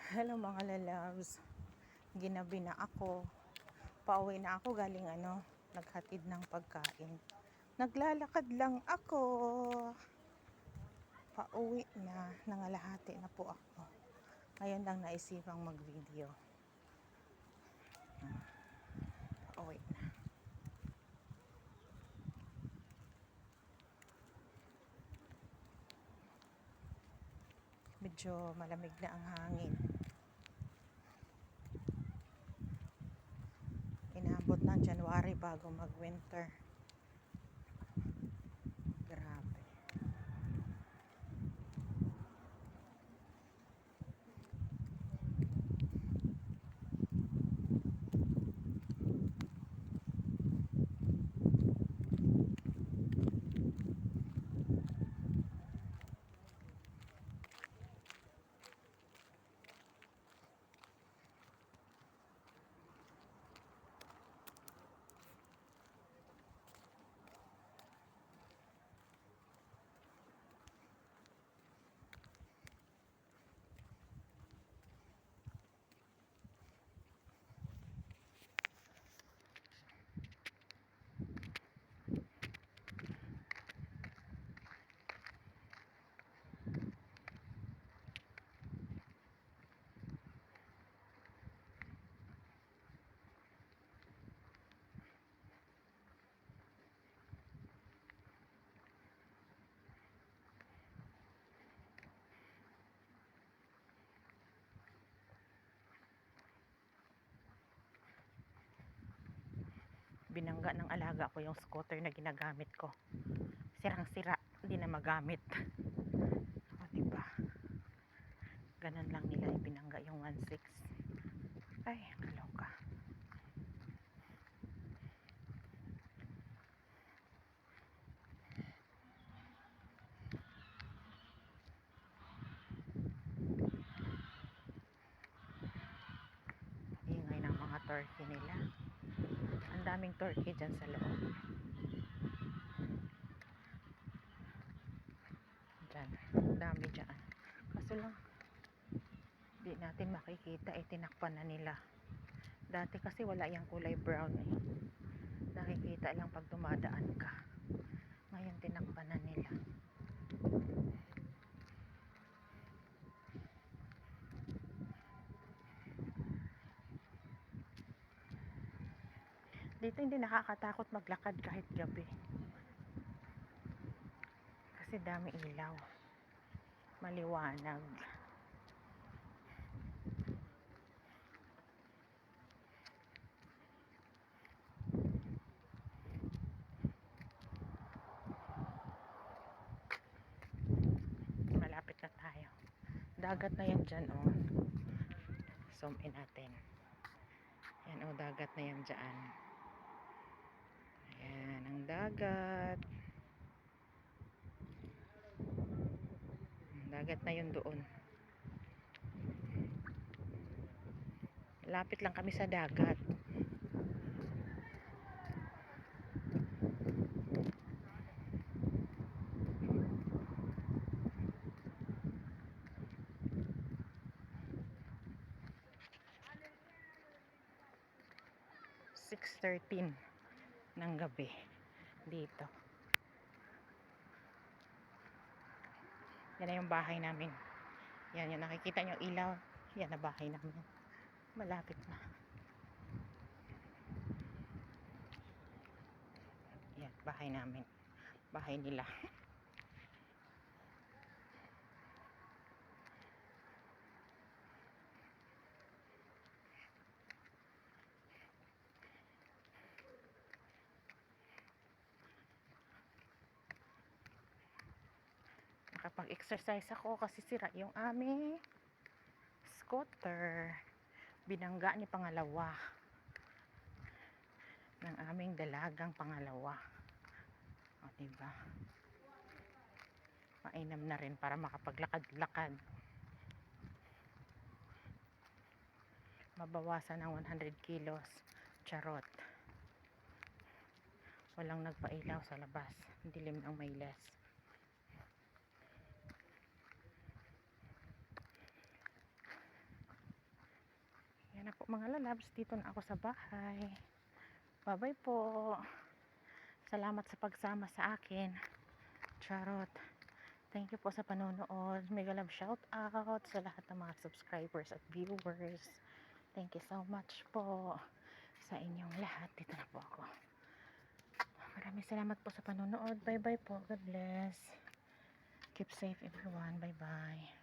Hello mga lalabs, ginabi na ako, pauwi na ako galing naghatid ng pagkain. Naglalakad lang ako, pauwi na, nangalahati na po ako. Ngayon lang naisipang mag-video. Pauwi na. Medyo malamig na ang hangin. Inabot ng January bago mag-winter. Grabe. Binangga ng alaga ko yung scooter na ginagamit ko. Sirang-sira, hindi na magamit. O diba? Ganun lang nila ibinangga yung 1.6. Ay, kaloka. Ingay ng mga turkey nila. Ang daming turkey dyan sa loob. Dyan. Dami dyan. Kaso lang, di natin makikita. Tinakpan na nila. Dati kasi wala yung kulay brown eh. Nakikita lang pag dumadaan ka. Ngayon tinakpan na nila. Dito hindi nakakatakot maglakad kahit gabi. Kasi dami ilaw. Maliwanag. Malapit na tayo. Dagat na yan dyan oh. Zoom in natin. Yan oh, dagat na yan dyan. Ayan ang dagat. Dagat na yun doon. Lapit lang kami sa dagat. (6:13) ng gabi dito. Yan na yung bahay namin. Yan, yung nakikita nyo ilaw. Yan na bahay namin. Malapit na. Yan, bahay namin. Bahay nila. Nakapag-exercise ako kasi sira yung aming scooter. Binangga ni pangalawa ng aming dalagang pangalawa. O diba? Mainam na rin para makapaglakad-lakad. Mabawasan ng 100 kilos. Charot. Walang nagpailaw sa labas. Dilim ng Mayles. mga lalabs, dito na ako sa bahay. Bye bye po. Salamat sa pagsama sa akin. Charot. Thank you po sa panonood. Mega love shout out sa lahat ng mga subscribers at viewers. Thank you so much po sa inyong lahat. Dito na po ako. Maraming salamat po sa panonood. Bye bye po. God bless. Keep safe everyone. Bye bye.